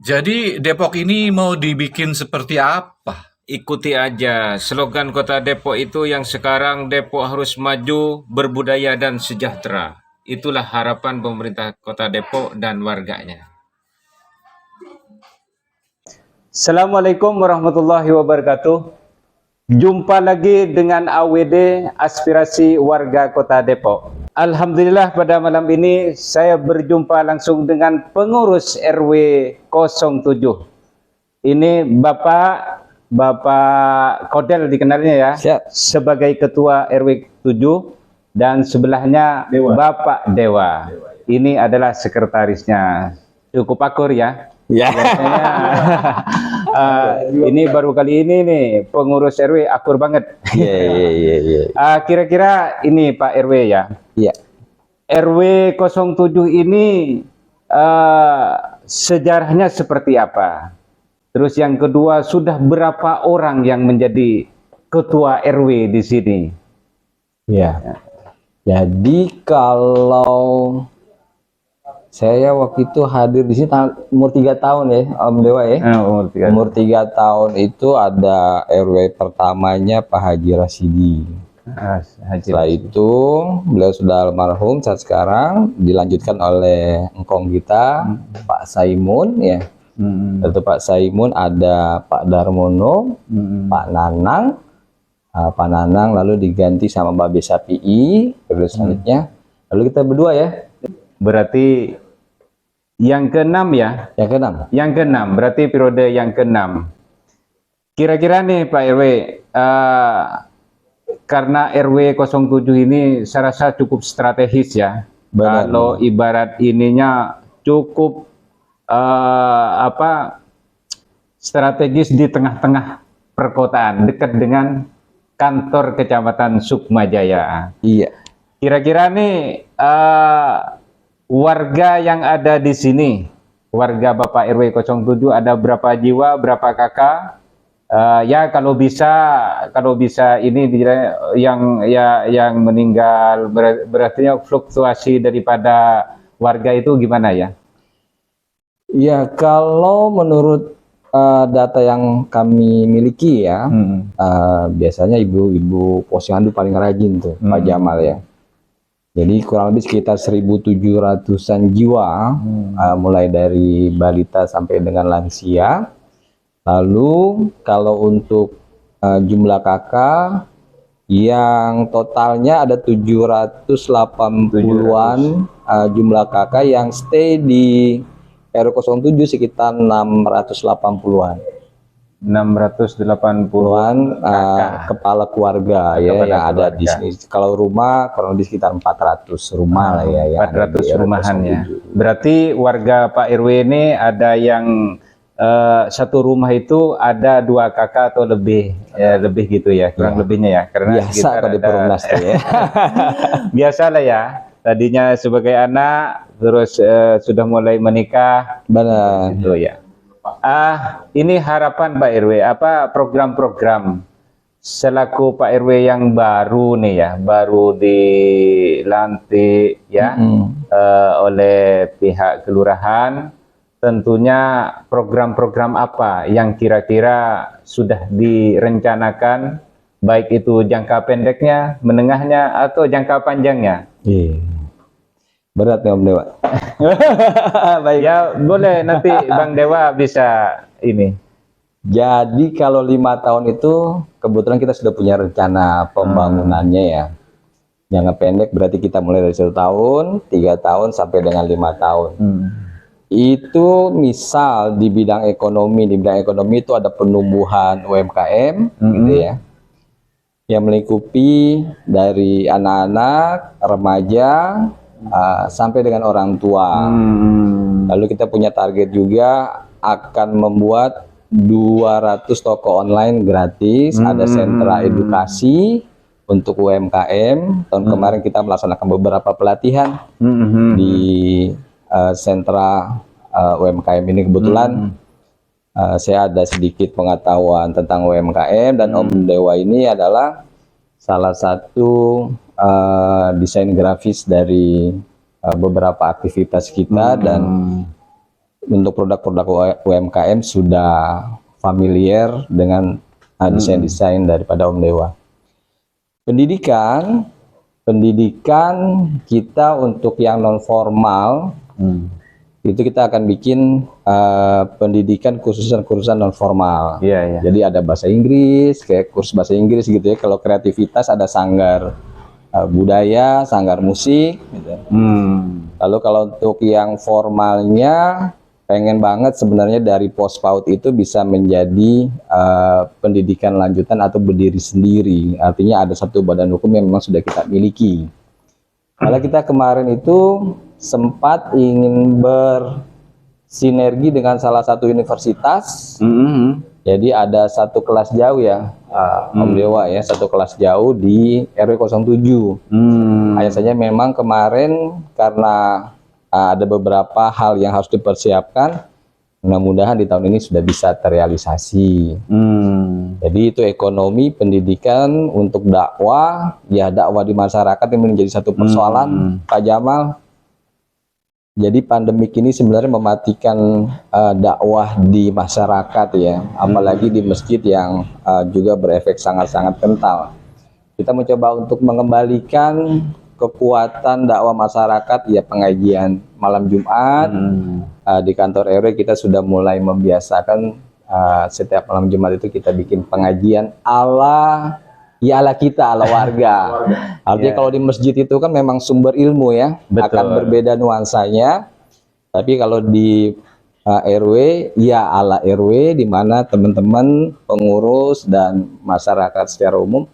Jadi Depok ini mau dibikin seperti apa? Ikuti aja slogan Kota Depok itu yang sekarang Depok harus maju, berbudaya dan sejahtera. Itulah harapan pemerintah Kota Depok dan warganya. Assalamualaikum warahmatullahi wabarakatuh. Jumpa lagi dengan AWD Aspirasi Warga Kota Depok. Alhamdulillah pada malam ini saya berjumpa langsung dengan pengurus RW 07. Ini Bapak Kodel dikenalnya ya. Siap. Sebagai ketua RW 7 dan sebelahnya Bapak Dewa. Ini adalah sekretarisnya. Cukup akur ya. Ya. Ini baru kali ini nih pengurus RW akur banget. Iya. Kira-kira ini Pak RW ya. Iya. RW 07 ini sejarahnya seperti apa? Terus yang kedua, sudah berapa orang yang menjadi ketua RW di sini? Ya. Jadi kalau saya waktu itu hadir di sini umur 3 tahun ya, Om Dewa ya. Umur 3 tahun itu ada RW pertamanya Pak Haji Rasidi. Setelah itu beliau sudah almarhum, saat sekarang dilanjutkan oleh engkong kita Pak Saimun ya. Itu Pak Saimun, ada Pak Darmono, Pak Nanang, lalu diganti sama Mbak Besapi periode selanjutnya. Lalu kita berdua ya. Berarti yang ke-6 ya? Yang ke-6. Yang ke-6, berarti periode yang ke-6. Kira-kira nih Pak RW, karena RW 07 ini saya rasa cukup strategis ya. Benar. Kalau ibarat ininya cukup strategis di tengah-tengah perkotaan, dekat dengan kantor Kecamatan Sukmajaya. Iya. Kira-kira nih warga yang ada di sini, warga Bapak RW 07 ada berapa jiwa, berapa kakak? Ya kalau bisa ini yang meninggal berarti fluktuasi daripada warga itu gimana ya? Ya, kalau menurut data yang kami miliki ya, biasanya ibu-ibu posyandu paling rajin tuh, Pak Jamal ya. Jadi kurang lebih sekitar 1.700-an jiwa, mulai dari balita sampai dengan lansia. Lalu kalau untuk jumlah kakak yang totalnya ada 780-an jumlah kakak yang stay di RW 07 sekitar 680-an. 680-an kepala keluarga ya yang ada di sini. Kalau rumah kurang lebih sekitar 400 rumah lah ya. 400 rumahan ya. Berarti warga Pak RW ini ada yang satu rumah itu ada 2 kakak atau lebih ya, lebih gitu ya, kurang lebihnya ya, karena biasa kalau di Perumnas ya. Biasalah ya, tadinya sebagai anak terus sudah mulai menikah. Benar. Gitu ya. Ini harapan Pak RW, apa program-program selaku Pak RW yang baru nih ya, baru dilantik ya oleh pihak kelurahan. Tentunya program-program apa yang kira-kira sudah direncanakan, baik itu jangka pendeknya, menengahnya, atau jangka panjangnya? Iya. Berat ya Om Dewa. Baik. Ya boleh nanti Bang Dewa bisa ini. Jadi kalau 5 tahun itu kebetulan kita sudah punya rencana pembangunannya ya. Jangka pendek berarti kita mulai dari 1 tahun, 3 tahun sampai dengan 5 tahun. Itu misal di bidang ekonomi itu ada penumbuhan UMKM gitu ya, yang melingkupi dari anak-anak, remaja, sampai dengan orang tua. Lalu kita punya target juga akan membuat 200 toko online gratis, ada sentra edukasi untuk UMKM. Tahun kemarin kita melaksanakan beberapa pelatihan di sentra UMKM ini. Kebetulan saya ada sedikit pengetahuan tentang UMKM, dan Om Dewa ini adalah salah satu desain grafis dari beberapa aktivitas kita, dan untuk produk-produk UMKM sudah familiar dengan desain-desain daripada Om Dewa. Pendidikan kita untuk yang non formal itu kita akan bikin pendidikan kursusan non formal. Iya, iya. Jadi ada bahasa Inggris, kayak kurs bahasa Inggris gitu ya. Kalau kreativitas ada sanggar budaya, sanggar musik gitu. Lalu kalau untuk yang formalnya pengen banget sebenarnya dari POSPAUD itu bisa menjadi pendidikan lanjutan atau berdiri sendiri. Artinya ada satu badan hukum yang memang sudah kita miliki. Kalau kita kemarin itu sempat ingin bersinergi dengan salah satu universitas. Jadi ada satu kelas jauh ya, Om Dewa ya, satu kelas jauh di RW 07. Hanya saja memang kemarin karena ada beberapa hal yang harus dipersiapkan, mudah-mudahan di tahun ini sudah bisa terrealisasi. Jadi itu ekonomi, pendidikan untuk dakwah, ya dakwah di masyarakat yang menjadi satu persoalan, Pak Jamal. Jadi pandemik ini sebenarnya mematikan dakwah di masyarakat ya, apalagi di masjid yang juga berefek sangat-sangat kental. Kita mencoba untuk mengembalikan kekuatan dakwah masyarakat ya, pengajian malam Jumat. Di kantor RW kita sudah mulai membiasakan setiap malam Jumat itu kita bikin pengajian ala kita, ala warga. Artinya kalau di masjid itu kan memang sumber ilmu ya, akan berbeda nuansanya. Tapi kalau di RW ya ala RW, di mana teman-teman pengurus dan masyarakat secara umum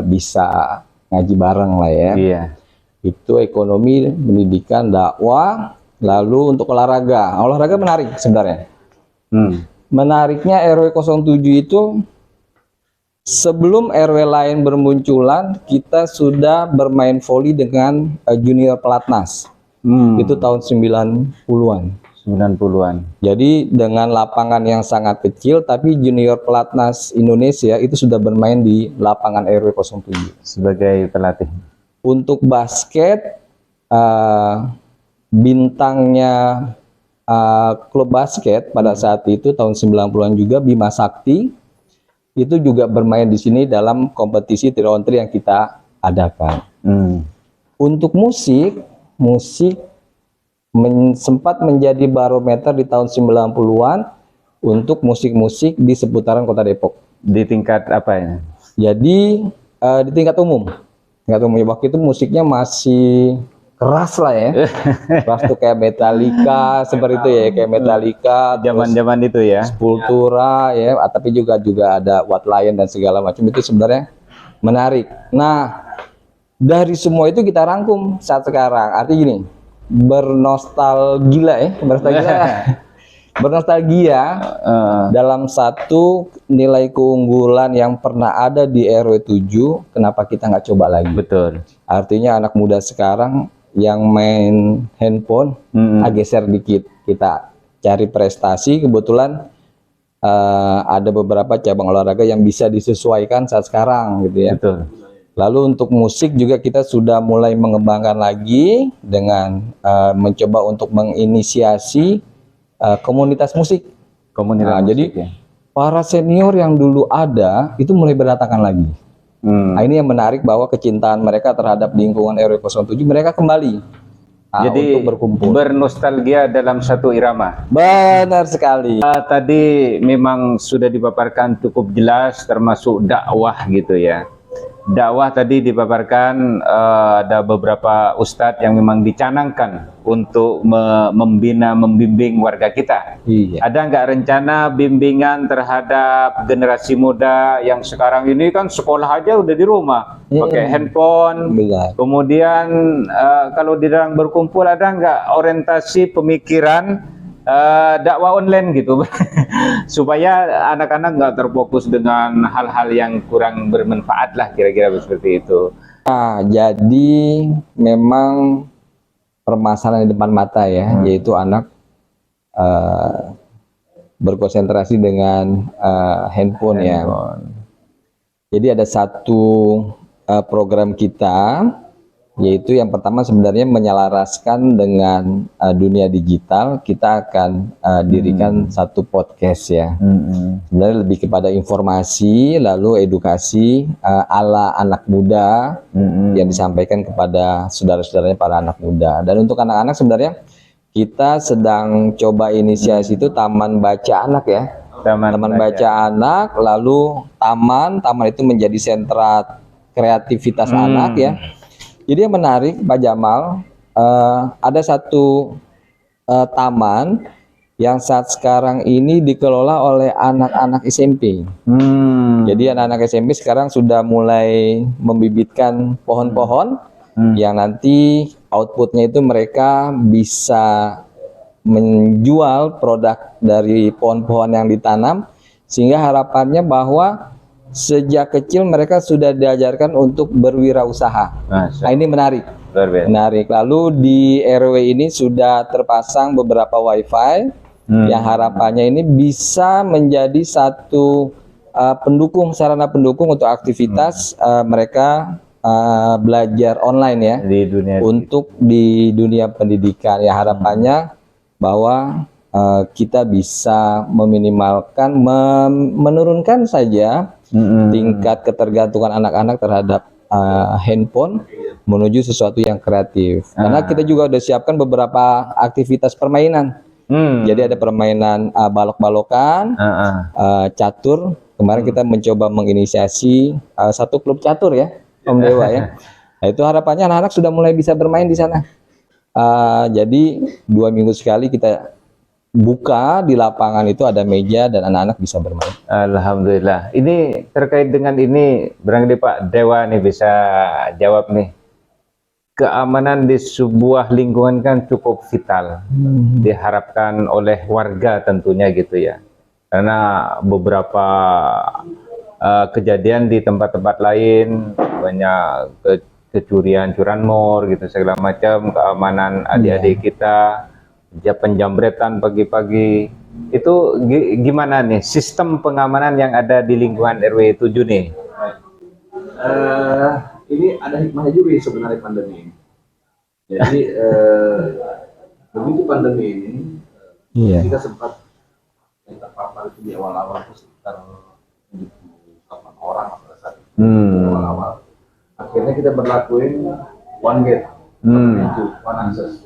bisa ngaji bareng lah ya. Iya. Itu ekonomi, pendidikan, dakwah. Lalu untuk olahraga menarik sebenarnya. Menariknya RW 07 itu sebelum RW lain bermunculan, kita sudah bermain voli dengan junior pelatnas. Itu tahun 90-an. 90-an. Jadi dengan lapangan yang sangat kecil, tapi junior pelatnas Indonesia itu sudah bermain di lapangan RW 07 Sebagai pelatih. Untuk basket, bintangnya klub basket pada saat itu tahun 90-an juga, Bima Sakti, itu juga bermain di sini dalam kompetisi 3-on-3 yang kita adakan. Untuk musik sempat menjadi barometer di tahun 90-an untuk musik-musik di seputaran Kota Depok. Di tingkat apa ya? Jadi di tingkat umum. Waktu itu musiknya masih keras lah ya. Keras tuh kayak Metallica, seperti itu ya, kayak Metallica, Zaman-zaman itu ya. Sepultura ya, tapi juga ada White Lion dan segala macam. Itu sebenarnya menarik. Nah, dari semua itu kita rangkum saat sekarang. Artinya gini, bernostalgia dalam satu nilai keunggulan yang pernah ada di RW 7, kenapa kita nggak coba lagi? Betul. Artinya anak muda sekarang yang main handphone geser dikit, kita cari prestasi. Kebetulan ada beberapa cabang olahraga yang bisa disesuaikan saat sekarang gitu ya. Betul. Lalu untuk musik juga kita sudah mulai mengembangkan lagi dengan mencoba untuk menginisiasi komunitas musik. Komunitas musik, jadi ya. Para senior yang dulu ada itu mulai berdatangan lagi. Nah, ini yang menarik bahwa kecintaan mereka terhadap lingkungan RW 07 mereka kembali Jadi untuk berkumpul. bernostalgia dalam satu irama. Benar sekali. Tadi memang sudah dipaparkan cukup jelas, termasuk dakwah gitu ya. Dakwah tadi dipaparkan ada beberapa ustadz yang memang dicanangkan untuk membina, membimbing warga kita. Iya. Ada nggak rencana bimbingan terhadap generasi muda yang sekarang ini kan sekolah aja udah di rumah, pakai handphone. Benar. Kemudian kalau di dalam berkumpul ada nggak orientasi pemikiran dakwah online gitu supaya anak-anak nggak terfokus dengan hal-hal yang kurang bermanfaat lah, kira-kira seperti itu. Nah, jadi memang permasalahan di depan mata ya, yaitu anak berkonsentrasi dengan handphone ya. Jadi ada satu program kita yaitu yang pertama sebenarnya menyelaraskan dengan dunia digital. Kita akan dirikan satu podcast ya. Sebenarnya lebih kepada informasi lalu edukasi ala anak muda yang disampaikan kepada saudara-saudaranya para anak muda. Dan untuk anak-anak sebenarnya kita sedang coba inisiasi itu taman baca anak ya. Taman baca anak, lalu taman itu menjadi sentra kreativitas anak ya. Jadi yang menarik Pak Jamal, ada satu taman yang saat sekarang ini dikelola oleh anak-anak SMP. Jadi anak-anak SMP sekarang sudah mulai membibitkan pohon-pohon yang nanti outputnya itu mereka bisa menjual produk dari pohon-pohon yang ditanam, sehingga harapannya bahwa sejak kecil mereka sudah diajarkan untuk berwirausaha. Nah, ini menarik. Lalu di RW ini sudah terpasang beberapa wifi yang harapannya ini bisa menjadi satu pendukung, sarana pendukung untuk aktivitas mereka belajar online ya di dunia pendidikan. Ya harapannya bahwa kita bisa meminimalkan, menurunkan saja tingkat ketergantungan anak-anak terhadap handphone menuju sesuatu yang kreatif. Karena kita juga udah siapkan beberapa aktivitas permainan. Jadi ada permainan balok-balokan, catur. Kemarin kita mencoba menginisiasi satu klub catur ya, Om Dewa ya. Nah, itu harapannya anak-anak sudah mulai bisa bermain di sana. Jadi 2 minggu sekali kita buka di lapangan itu ada meja dan anak-anak bisa bermain. Alhamdulillah. Ini terkait dengan ini, barangkali Pak Dewa nih bisa jawab nih. Keamanan di sebuah lingkungan kan cukup vital, diharapkan oleh warga tentunya gitu ya. Karena beberapa kejadian di tempat-tempat lain banyak kecurian, curanmor gitu segala macam, keamanan adik-adik kita, penjambretan pagi-pagi. Itu gimana nih sistem pengamanan yang ada di lingkungan RW 7 nih? Ini ada hikmahnya juga sebenarnya pandemi ini. Jadi begitu pandemi ini, kita sempat terpapar itu di awal-awal itu sekitar 78 orang pada saat itu. Awal-awal. Akhirnya kita berlakuin one gate, pintu, one access,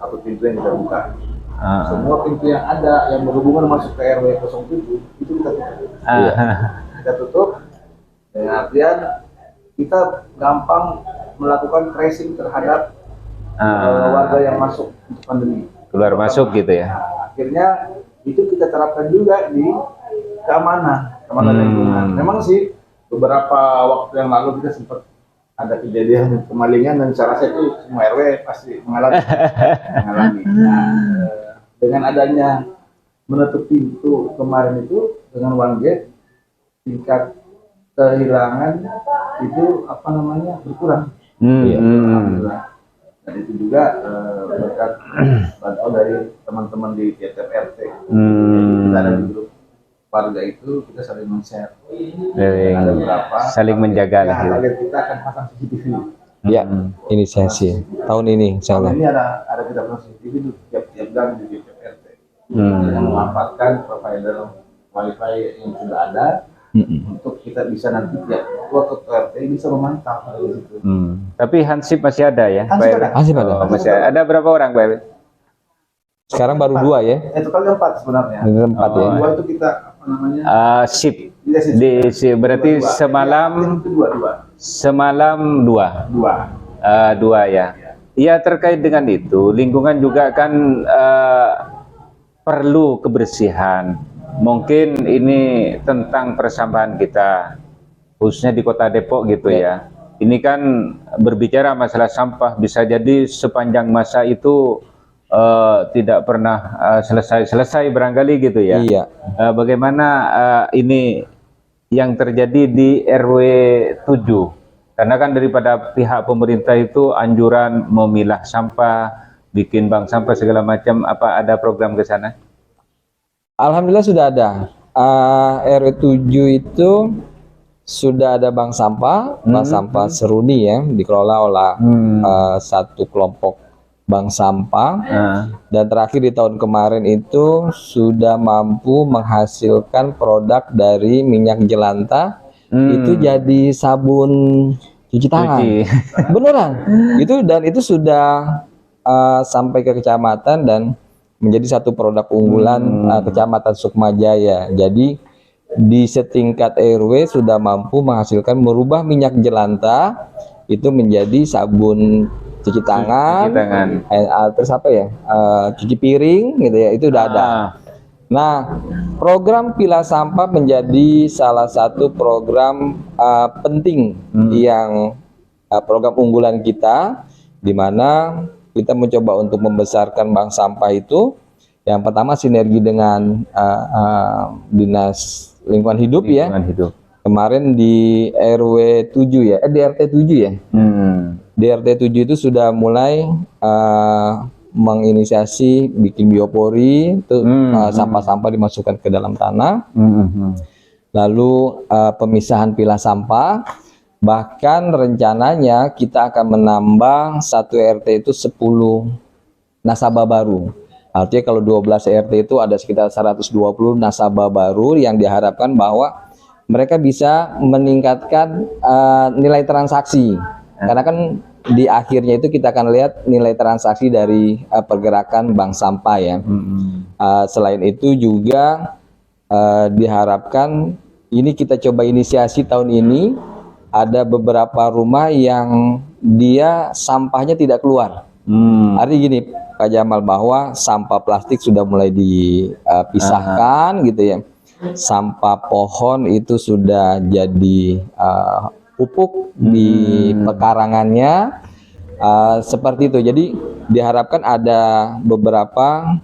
satu pintu yang kita buka. Semua pintu yang ada yang berhubungan masuk ke RW 07 itu kita tutup. Kita tutup dengan artian kita gampang melakukan tracing terhadap warga yang masuk untuk pandemi. Keluar masuk gitu ya. Akhirnya itu kita terapkan juga di keamanan lingkungan. Memang sih beberapa waktu yang lalu kita sempat ada kejadian kemalingan dan saya rasa itu semua RW pasti mengalami. Nah, dengan adanya menutup pintu kemarin itu dengan one gate, tingkat kehilangan itu berkurang. Alhamdulillah. Dan itu juga berkat bantuan dari teman-teman di tiap-tiap RT. Kita ada di grup warga itu, kita saling men-share. Ada berapa saling menjaga lah. Target kita akan pasang CCTV. Ya, inisiasi tahun ini insyaallah. Tahun ini ada kita pasang CCTV di tiap-tiap gang di tiap RT. Yang memanfaatkan provider wifi yang sudah ada untuk kita bisa nanti tiap RT bisa memantau di situ. Tapi Hansip masih ada ya? Hansip ada. Masih ada berapa orang Pak Ewi? Sekarang baru 2 ya? Totalnya 4 sebenarnya. 4 ya. 2 itu kita sip. Berarti semalam 2 ya. Iya, terkait dengan itu lingkungan juga kan perlu kebersihan. Mungkin ini tentang persampahan kita khususnya di Kota Depok gitu ya. Ini kan berbicara masalah sampah, bisa jadi sepanjang masa itu tidak pernah selesai barangkali gitu ya. Iya. Bagaimana ini yang terjadi di RW 7? Karena kan daripada pihak pemerintah itu anjuran memilah sampah, bikin bank sampah segala macam, apa ada program ke sana? Alhamdulillah sudah ada. RW 7 itu sudah ada bank sampah Seruni ya, dikelola oleh satu kelompok bank sampah. Dan terakhir di tahun kemarin itu sudah mampu menghasilkan produk dari minyak jelantah itu jadi sabun cuci tangan. Beneran itu sudah sampai ke kecamatan dan menjadi satu produk unggulan Kecamatan Sukmajaya. Jadi di setingkat RW sudah mampu menghasilkan, merubah minyak jelantah itu menjadi sabun cuci tangan, terus apa ya, cuci piring gitu ya, itu udah ada. Nah, program pilah sampah menjadi salah satu program penting yang program unggulan kita, di mana kita mencoba untuk membesarkan bank sampah itu. Yang pertama sinergi dengan Dinas Lingkungan Hidup ya. Kemarin di RW 7 ya, di RT 7 ya. Di RT 7 itu sudah mulai menginisiasi bikin biopori, itu sampah-sampah dimasukkan ke dalam tanah. Lalu pemisahan pilah sampah, bahkan rencananya kita akan menambah satu RT itu 10 nasabah baru. Artinya kalau 12 RT itu ada sekitar 120 nasabah baru yang diharapkan bahwa mereka bisa meningkatkan nilai transaksi. Karena kan di akhirnya itu kita akan lihat nilai transaksi dari pergerakan bank sampah ya. Selain itu juga diharapkan, ini kita coba inisiasi tahun ini, ada beberapa rumah yang dia sampahnya tidak keluar. Artinya gini Pak Jamal, bahwa sampah plastik sudah mulai dipisahkan gitu ya. Sampah pohon itu sudah jadi pupuk di pekarangannya, seperti itu. Jadi diharapkan ada beberapa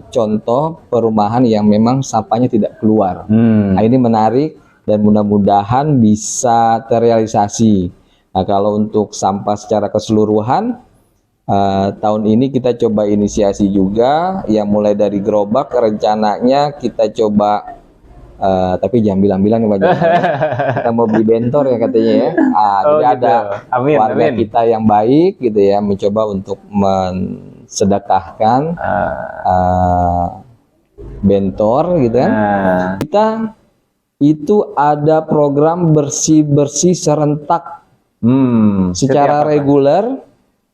contoh perumahan yang memang sampahnya tidak keluar. Nah, ini menarik dan mudah-mudahan bisa terrealisasi. Nah, kalau untuk sampah secara keseluruhan, tahun ini kita coba inisiasi juga yang mulai dari gerobak, rencananya kita coba tapi jangan bilang-bilang nih Pak Jamal, kita mau beli bentor ya katanya ya. Jadi gitu. Ada warga kita yang baik gitu ya, mencoba untuk mensedekahkan bentor gitu kan. Kita itu ada program bersih-bersih serentak secara reguler.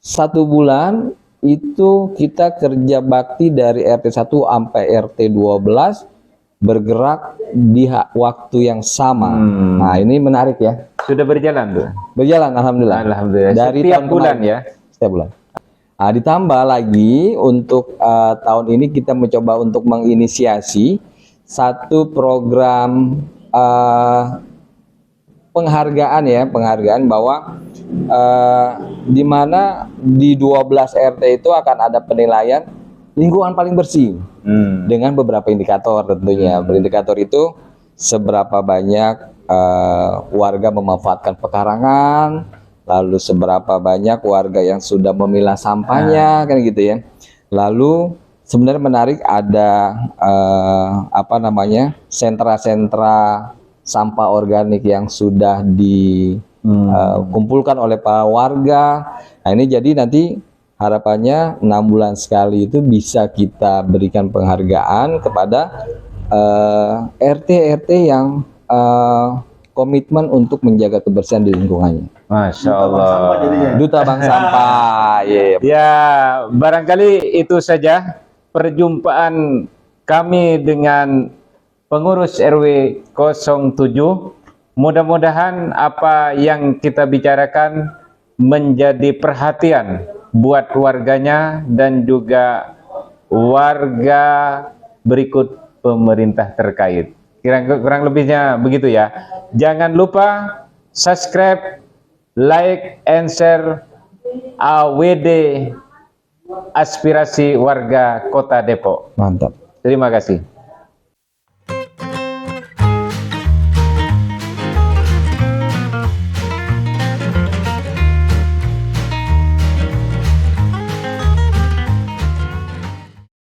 1 bulan itu kita kerja bakti dari RT 1 sampai RT 12 bergerak di waktu yang sama. Nah, ini menarik ya. Sudah berjalan tuh? Berjalan, alhamdulillah. Alhamdulillah. Dari setiap bulan ya? Setiap bulan. Nah, ditambah lagi untuk tahun ini kita mencoba untuk menginisiasi satu program penghargaan bahwa di mana di 12 RT itu akan ada penilaian lingkungan paling bersih dengan beberapa indikator tentunya. Indikator itu seberapa banyak warga memanfaatkan pekarangan, lalu seberapa banyak warga yang sudah memilah sampahnya, kan gitu ya. Lalu sebenarnya menarik ada sentra-sentra sampah organik yang sudah dikumpulkan oleh para warga. Nah, ini jadi nanti harapannya 6 bulan sekali itu bisa kita berikan penghargaan kepada RT-RT yang komitmen untuk menjaga kebersihan di lingkungannya. Masya Allah. Duta Bank Sampah. Ya, barangkali itu saja perjumpaan kami dengan pengurus RW 07. Mudah-mudahan apa yang kita bicarakan menjadi perhatian buat warganya dan juga warga berikut pemerintah terkait. Kurang lebihnya begitu ya. Jangan lupa subscribe, like, and share AWD Aspirasi Warga Kota Depok. Mantap. Terima kasih.